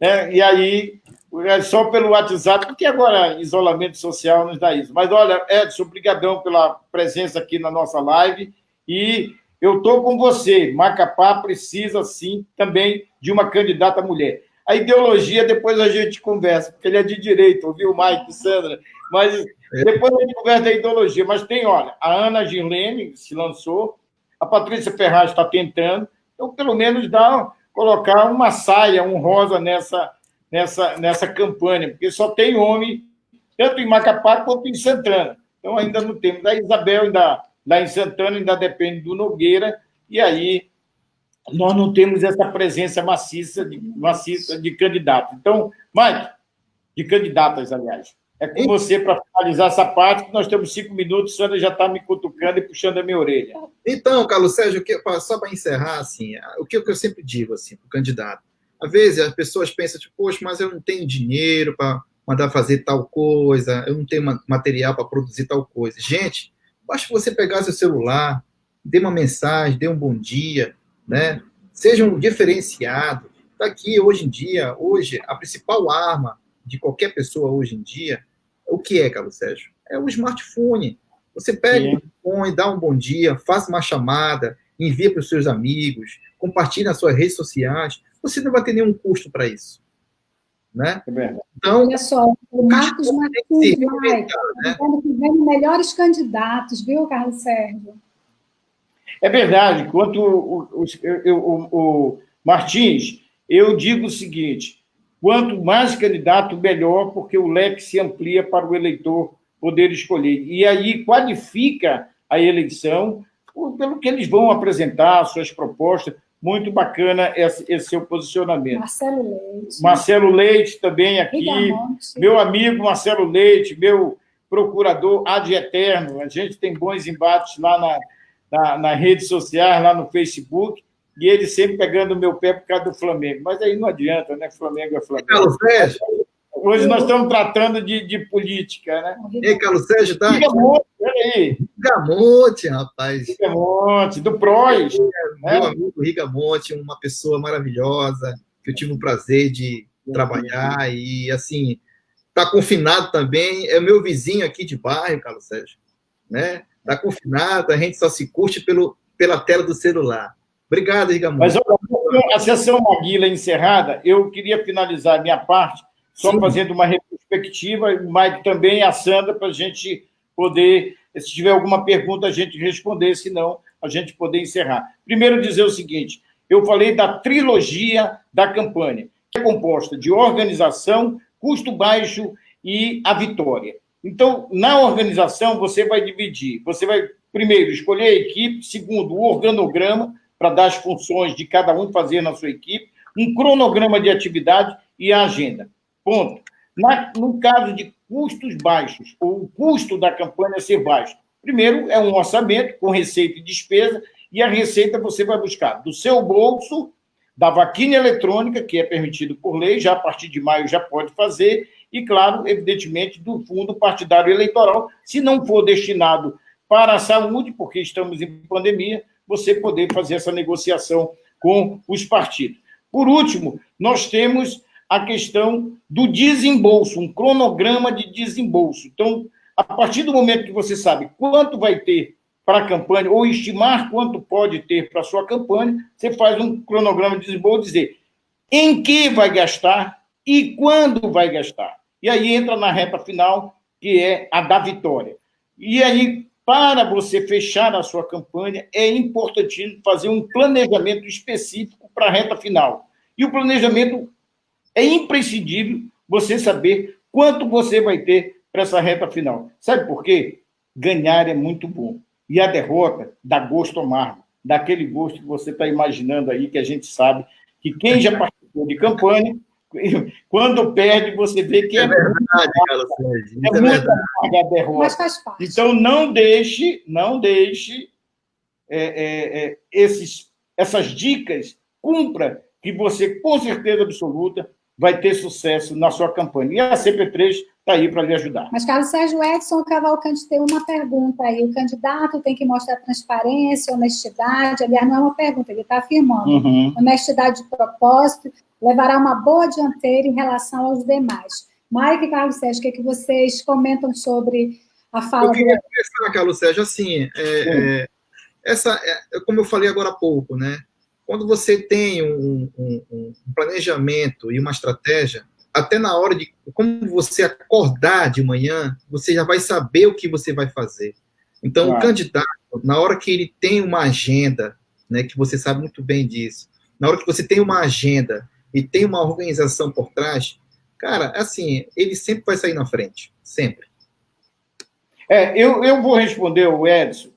né? E aí, é só pelo WhatsApp, porque agora isolamento social nos dá isso. Mas, olha, Edson, obrigadão pela presença aqui na nossa live. E eu estou com você. Macapá precisa, sim, também de uma candidata mulher. A ideologia, depois a gente conversa, porque ele é de direita, ouviu, Mike e Sandra? Mas depois a gente conversa da ideologia. Mas tem, olha, a Ana Girlene se lançou, a Patrícia Ferraz está tentando, então, pelo menos, colocar uma saia, um rosa nessa campanha, porque só tem homem, tanto em Macapá quanto em Santana. Então, ainda não temos. A Isabel, lá em Santana, ainda depende do Nogueira, e aí nós não temos essa presença maciça de candidatos. Então, Mike, de candidatas, aliás, é com você para finalizar essa parte, que nós temos 5 minutos, Sandra já está me cutucando e puxando a minha orelha. Então, Carlos Sérgio, só para encerrar, assim, o que eu sempre digo assim, para o candidato, às vezes as pessoas pensam, tipo, poxa, mas eu não tenho dinheiro para mandar fazer tal coisa, eu não tenho material para produzir tal coisa. Gente, basta você pegar seu celular, dê uma mensagem, dê um bom dia, né? Seja um diferenciado. Está aqui, hoje em dia, a principal arma de qualquer pessoa hoje em dia, o que é, Carlos Sérgio? É o smartphone. Você pega o smartphone, dá um bom dia, faça uma chamada, envia para os seus amigos, compartilhe nas suas redes sociais. Você não vai ter nenhum custo para isso. Né? Então, olha só, o Marcos Martins, né? Vendo melhores candidatos, viu, Carlos Sérgio? É verdade. Quanto o Martins, eu digo o seguinte: quanto mais candidato, melhor, porque o leque se amplia para o eleitor poder escolher. E aí qualifica a eleição pelo que eles vão apresentar, suas propostas. Muito bacana esse seu posicionamento. Marcelo Leite também aqui. Meu amigo Marcelo Leite, meu procurador ad eterno. A gente tem bons embates lá nas redes sociais, lá no Facebook, e ele sempre pegando o meu pé por causa do Flamengo. Mas aí não adianta, né? Flamengo é Flamengo. Carlos Sérgio. Hoje nós estamos tratando de política, né? Ei, Carlos Sérgio, tá? Rigamonte, peraí. Rigamonte, rapaz. Rigamonte, do PROS. Meu amigo Rigamonte, uma pessoa maravilhosa, que eu tive o prazer de trabalhar, e, assim, está confinado também, é o meu vizinho aqui de bairro, Carlos Sérgio, né? Está confinado, a gente só se curte pela tela do celular. Obrigado, Rigamonte. Mas, olha, a sessão Maguila encerrada, eu queria finalizar a minha parte só fazendo uma retrospectiva, o Mike também, a Sandra, para a gente poder, se tiver alguma pergunta, a gente responder, senão a gente poder encerrar. Primeiro, dizer o seguinte: eu falei da trilogia da campanha, que é composta de organização, custo baixo e a vitória. Então, na organização, você vai dividir. Você vai, primeiro, escolher a equipe, segundo, o organograma, para dar as funções de cada um fazer na sua equipe, um cronograma de atividade e a agenda. Ponto. No caso de custos baixos, ou o custo da campanha ser baixo, primeiro é um orçamento com receita e despesa, e a receita você vai buscar do seu bolso, da vaquinha eletrônica, que é permitido por lei, já a partir de maio já pode fazer, e, claro, evidentemente, do fundo partidário eleitoral, se não for destinado para a saúde, porque estamos em pandemia, você poder fazer essa negociação com os partidos. Por último, nós temos a questão do desembolso, um cronograma de desembolso. Então, a partir do momento que você sabe quanto vai ter para a campanha, ou estimar quanto pode ter para a sua campanha, você faz um cronograma de desembolso, dizer em que vai gastar e quando vai gastar. E aí entra na reta final, que é a da vitória. E aí, para você fechar a sua campanha, é importante fazer um planejamento específico para a reta final. E o planejamento é imprescindível você saber quanto você vai ter para essa reta final. Sabe por quê? Ganhar é muito bom. E a derrota dá gosto amargo. Daquele gosto que você está imaginando aí, que a gente sabe que quem já participou de campanha Quando perde, você vê que é verdade, Carlos Sérgio. É muito amarga a derrota. Mas faz parte. Então, não deixe essas dicas, cumpra, que você, com certeza absoluta, vai ter sucesso na sua campanha. E a CP3 está aí para lhe ajudar. Mas, Carlos Sérgio, Edson Cavalcante tem uma pergunta aí. O candidato tem que mostrar transparência, honestidade. Aliás, não é uma pergunta, ele está afirmando. Honestidade de propósito levará uma boa dianteira em relação aos demais. Mike e Carlos Sérgio, o que vocês comentam sobre a fala do Edson? Eu queria começar, Carlos Sérgio, assim, como eu falei agora há pouco, né? Quando você tem um planejamento e uma estratégia, até na hora de como você acordar de manhã, você já vai saber o que você vai fazer. Então, o candidato, na hora que ele tem uma agenda, né, que você sabe muito bem disso, na hora que você tem uma agenda e tem uma organização por trás, cara, assim, ele sempre vai sair na frente, sempre. Eu vou responder ao Edson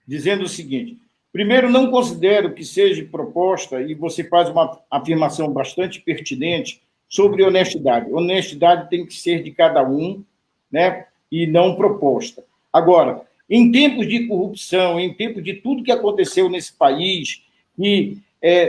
dizendo o seguinte: primeiro, não considero que seja proposta, e você faz uma afirmação bastante pertinente sobre honestidade. Honestidade tem que ser de cada um, né, e não proposta. Agora, em tempos de corrupção, em tempos de tudo que aconteceu nesse país, e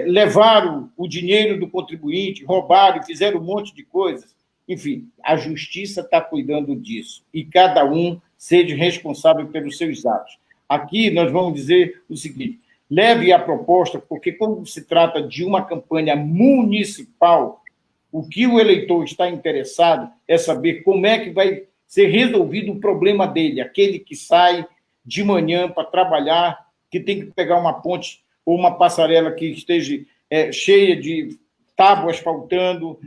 levaram o dinheiro do contribuinte, roubaram e fizeram um monte de coisas, enfim, a justiça está cuidando disso, e cada um seja responsável pelos seus atos. Aqui nós vamos dizer o seguinte: leve a proposta, porque quando se trata de uma campanha municipal, o que o eleitor está interessado é saber como é que vai ser resolvido o problema dele, aquele que sai de manhã para trabalhar, que tem que pegar uma ponte ou uma passarela que esteja cheia de tábuas faltando,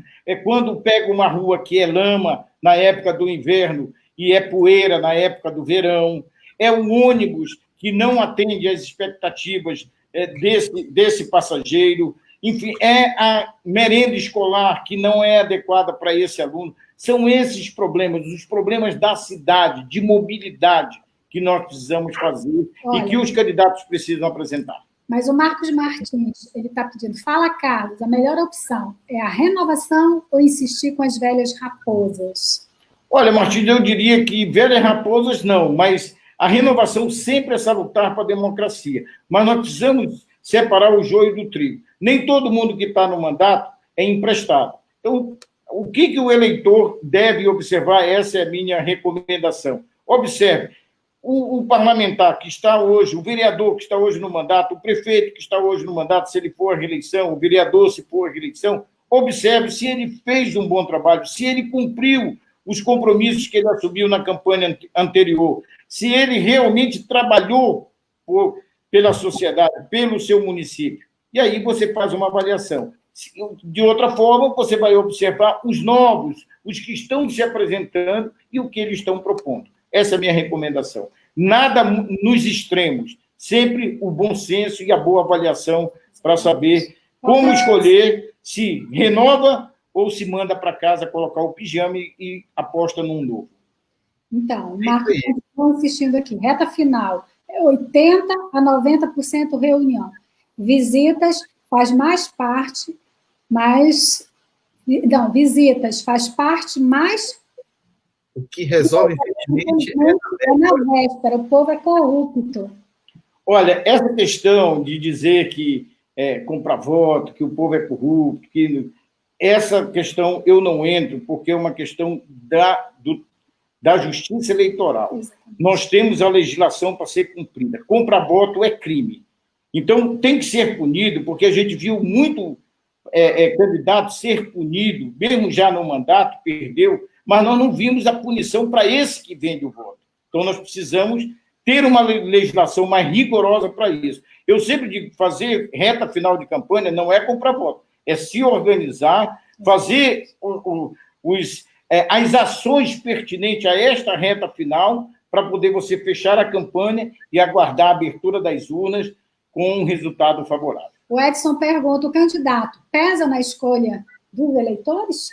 quando pega uma rua que é lama na época do inverno e é poeira na época do verão, é um ônibus que não atende às expectativas desse passageiro, enfim, é a merenda escolar que não é adequada para esse aluno. São esses problemas, os problemas da cidade, de mobilidade, que nós precisamos fazer. Olha, e que os candidatos precisam apresentar. Mas o Marcos Martins, ele está pedindo: fala, Carlos, a melhor opção é a renovação ou insistir com as velhas raposas? Olha, Martins, eu diria que velhas raposas não, mas a renovação sempre é salutar para a democracia. Mas nós precisamos separar o joio do trigo. Nem todo mundo que está no mandato é emprestado. Então, o que o eleitor deve observar? Essa é a minha recomendação. Observe, o parlamentar que está hoje, o vereador que está hoje no mandato, o prefeito que está hoje no mandato, se ele for à reeleição, o vereador, se for à reeleição, observe se ele fez um bom trabalho, se ele cumpriu os compromissos que ele assumiu na campanha anterior, se ele realmente trabalhou pela sociedade, pelo seu município. E aí você faz uma avaliação. De outra forma, você vai observar os novos, os que estão se apresentando e o que eles estão propondo. Essa é a minha recomendação. Nada nos extremos, sempre o bom senso e a boa avaliação para saber como escolher se renova ou se manda para casa colocar o pijama e aposta num novo. Então, Marcos, estamos assistindo aqui. Reta final. 80% a 90% reunião. Visitas faz mais parte, mas... Não, visitas faz parte mais... O que resolve, infelizmente, é na véspera. O povo é corrupto. Olha, essa questão de dizer que compra voto, que o povo é corrupto, essa questão eu não entro, porque é uma questão da justiça eleitoral. Exatamente. Nós temos a legislação para ser cumprida. Comprar voto é crime. Então, tem que ser punido, porque a gente viu muito candidato ser punido, mesmo já no mandato, perdeu, mas nós não vimos a punição para esse que vende o voto. Então, nós precisamos ter uma legislação mais rigorosa para isso. Eu sempre digo, fazer reta final de campanha não é comprar voto, é se organizar, fazer as ações pertinentes a esta reta final para poder você fechar a campanha e aguardar a abertura das urnas com um resultado favorável. O Edson pergunta: o candidato pesa na escolha dos eleitores?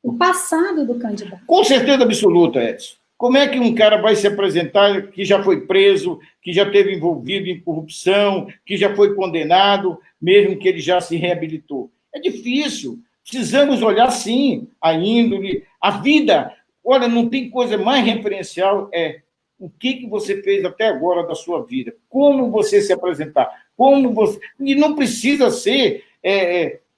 O passado do candidato. Com certeza absoluta, Edson. Como é que um cara vai se apresentar que já foi preso, que já esteve envolvido em corrupção, que já foi condenado, mesmo que ele já se reabilitou? É difícil Precisamos olhar, sim, a índole, a vida. Olha, não tem coisa mais referencial, o que você fez até agora da sua vida, como você se apresentar, como você... E não precisa ser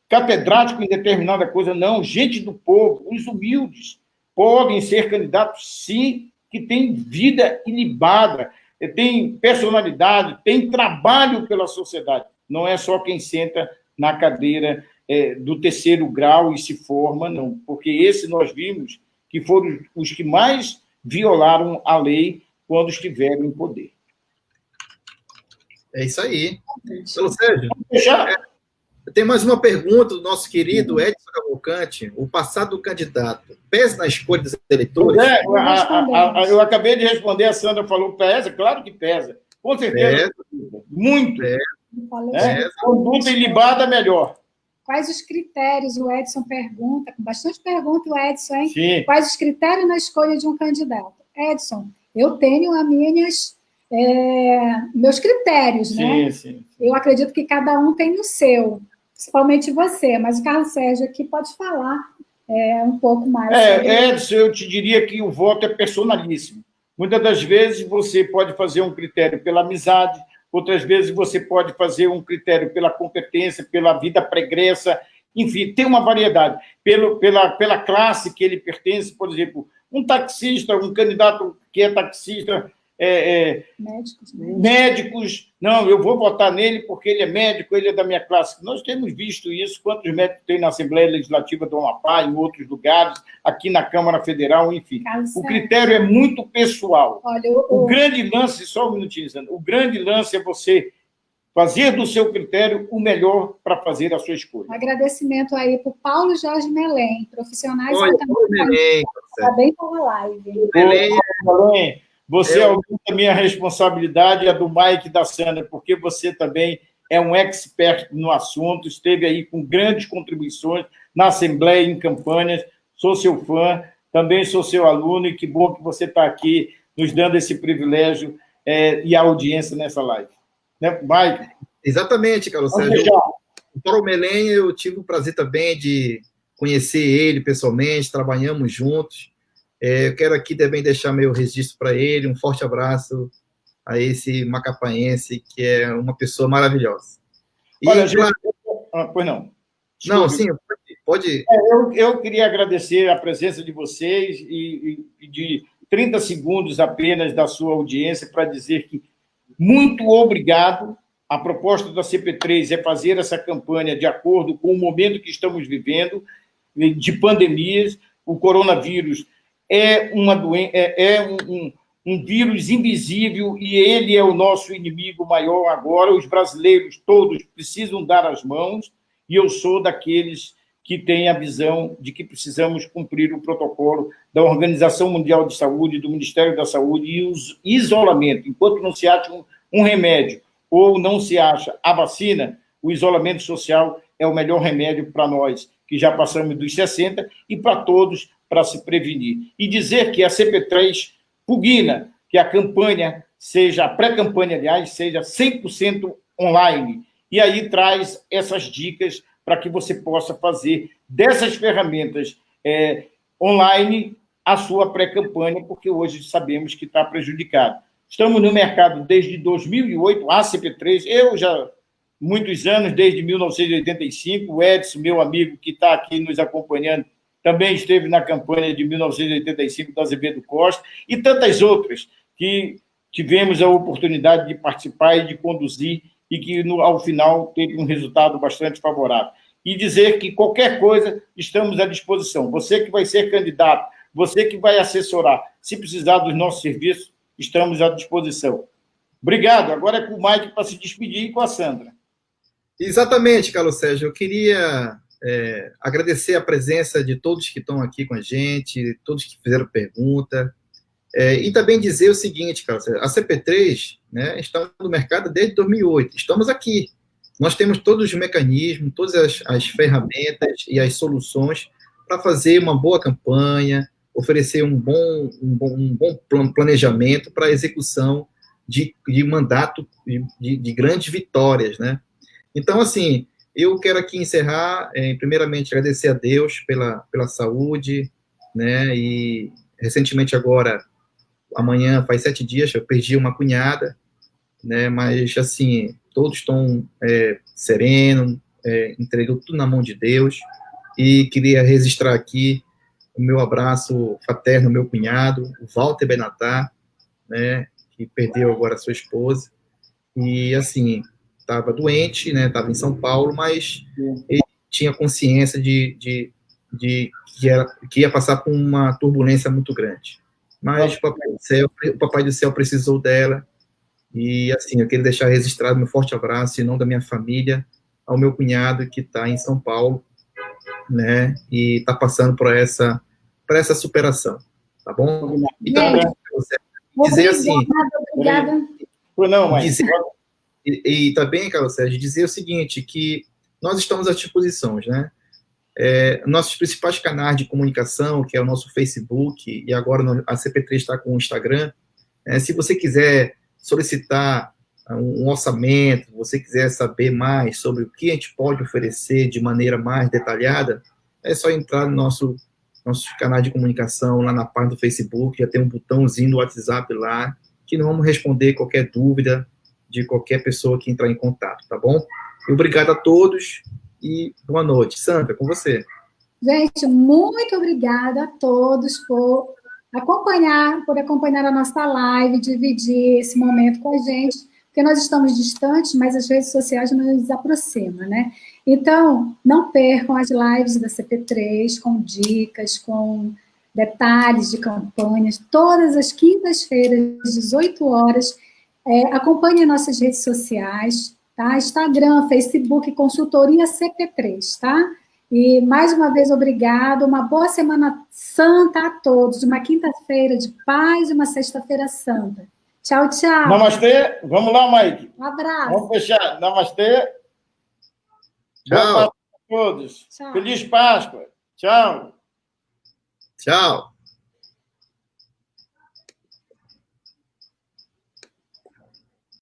catedrático em determinada coisa, não. Gente do povo, os humildes, podem ser candidatos, sim, que têm vida ilibada, tem personalidade, tem trabalho pela sociedade. Não é só quem senta na cadeira do terceiro grau e se forma, não. Porque esse nós vimos que foram os que mais violaram a lei quando estiveram em poder. É isso aí. Pelo Sérgio, Já. Tem mais uma pergunta do nosso querido Edson Cavalcante. O passado do candidato pesa na escolha dos eleitores? Eu acabei de responder, a Sandra falou, pesa? Claro que pesa. Com certeza. Muito. Conduta ilibada, melhor. Quais os critérios, o Edson pergunta, com bastante pergunta o Edson, hein? Sim. Quais os critérios na escolha de um candidato? Edson, eu tenho meus critérios, né? Sim. Eu acredito que cada um tem o seu, principalmente você, mas o Carlos Sérgio aqui pode falar um pouco mais. Edson, eu te diria que o voto é personalíssimo. Muitas das vezes você pode fazer um critério pela amizade, outras vezes você pode fazer um critério pela competência, pela vida pregressa, enfim, tem uma variedade. Pela classe que ele pertence, por exemplo, um taxista, um candidato que é taxista, médicos, não, eu vou votar nele porque ele é médico, ele é da minha classe. Nós temos visto isso, quantos médicos tem na Assembleia Legislativa do Amapá, em outros lugares, aqui na Câmara Federal, enfim. O critério é muito pessoal. Olha, o grande lance, só um minutinho, Sandra, o grande lance é você fazer do seu critério o melhor para fazer a sua escolha. Um agradecimento aí para o Paulo Jorge Melém, profissionais Melém, está bem pela live. Melém, você aumenta a minha responsabilidade e a do Mike e da Sandra, porque você também é um expert no assunto, esteve aí com grandes contribuições na Assembleia, em campanhas, sou seu fã, também sou seu aluno, e que bom que você está aqui nos dando esse privilégio e a audiência nessa live. Né, Mike? Exatamente, Carlos Sérgio. O Paulo Melém, eu tive o prazer também de conhecer ele pessoalmente, trabalhamos juntos. Eu quero aqui também deixar meu registro para ele, um forte abraço a esse macapaense, que é uma pessoa maravilhosa. Olha, pois não. Desculpe. Não, sim, pode. Eu queria agradecer a presença de vocês e de 30 segundos apenas da sua audiência para dizer que muito obrigado. A proposta da CP3 é fazer essa campanha de acordo com o momento que estamos vivendo, de pandemias. O coronavírus é um vírus invisível e ele é o nosso inimigo maior agora. Os brasileiros todos precisam dar as mãos e eu sou daqueles que têm a visão de que precisamos cumprir o protocolo da Organização Mundial de Saúde, do Ministério da Saúde e o isolamento. Enquanto não se acha um remédio ou não se acha a vacina, o isolamento social é o melhor remédio para nós, que já passamos dos 60, e para todos, para se prevenir. E dizer que a CP3 pugna que a campanha seja, a pré-campanha, aliás, seja 100% online. E aí traz essas dicas para que você possa fazer dessas ferramentas online a sua pré-campanha, porque hoje sabemos que está prejudicado. Estamos no mercado desde 2008, a CP3, eu já muitos anos, desde 1985, o Edson, meu amigo, que está aqui nos acompanhando, também esteve na campanha de 1985 da Azevedo Costa, e tantas outras que tivemos a oportunidade de participar e de conduzir, e que, ao final, teve um resultado bastante favorável. E dizer que qualquer coisa, estamos à disposição. Você que vai ser candidato, você que vai assessorar, se precisar dos nossos serviços, estamos à disposição. Obrigado. Agora é com o Mike para se despedir e com a Sandra. Exatamente, Carlos Sérgio. Eu queria agradecer a presença de todos que estão aqui com a gente, todos que fizeram pergunta, e também dizer o seguinte, Carlos Sérgio, a CP3, né, está no mercado desde 2008. Estamos aqui. Nós temos todos os mecanismos, todas as ferramentas e as soluções para fazer uma boa campanha, oferecer um bom planejamento para a execução de mandato de grandes vitórias, né? Então, assim, eu quero aqui encerrar, primeiramente, agradecer a Deus pela saúde, né? E recentemente agora, amanhã faz 7 dias, eu perdi uma cunhada, né? Mas, assim, todos estão serenos, entregou tudo na mão de Deus, e queria registrar aqui o meu abraço fraterno ao meu cunhado, o Walter Benatar, né? Que perdeu agora a sua esposa, e, assim, estava doente, né? Estava em São Paulo, mas ele tinha consciência de que ia passar por uma turbulência muito grande. Mas o Papai do Céu precisou dela, e, assim, eu queria deixar registrado meu forte abraço, em nome da minha família, ao meu cunhado, que está em São Paulo, né, e está passando por essa superação, tá bom? Então, dizer assim... Obrigada. Não, mas... E também, Carlos Sérgio, dizer o seguinte, que nós estamos à disposição, né? Nossos principais canais de comunicação, que é o nosso Facebook, e agora a CP3 está com o Instagram. Se você quiser solicitar um orçamento, você quiser saber mais sobre o que a gente pode oferecer de maneira mais detalhada, é só entrar no nosso canal de comunicação, lá na página do Facebook, já tem um botãozinho do WhatsApp lá, que nós vamos responder qualquer dúvida de qualquer pessoa que entrar em contato, tá bom? Obrigado a todos e boa noite. Sandra, com você. Gente, muito obrigada a todos por acompanhar a nossa live, dividir esse momento com a gente, porque nós estamos distantes, mas as redes sociais nos aproximam, né? Então, não percam as lives da CP3 com dicas, com detalhes de campanhas, todas as quintas-feiras, às 18 horas. Acompanhe nossas redes sociais, tá? Instagram, Facebook, Consultoria CP3, tá? E, mais uma vez, obrigado. Uma boa Semana Santa a todos. Uma quinta-feira de paz e uma sexta-feira santa. Tchau, tchau. Namastê. Vamos lá, Mike. Um abraço. Vamos fechar. Namastê. Tchau. Boa Páscoa a todos. Tchau. Feliz Páscoa. Tchau. Tchau.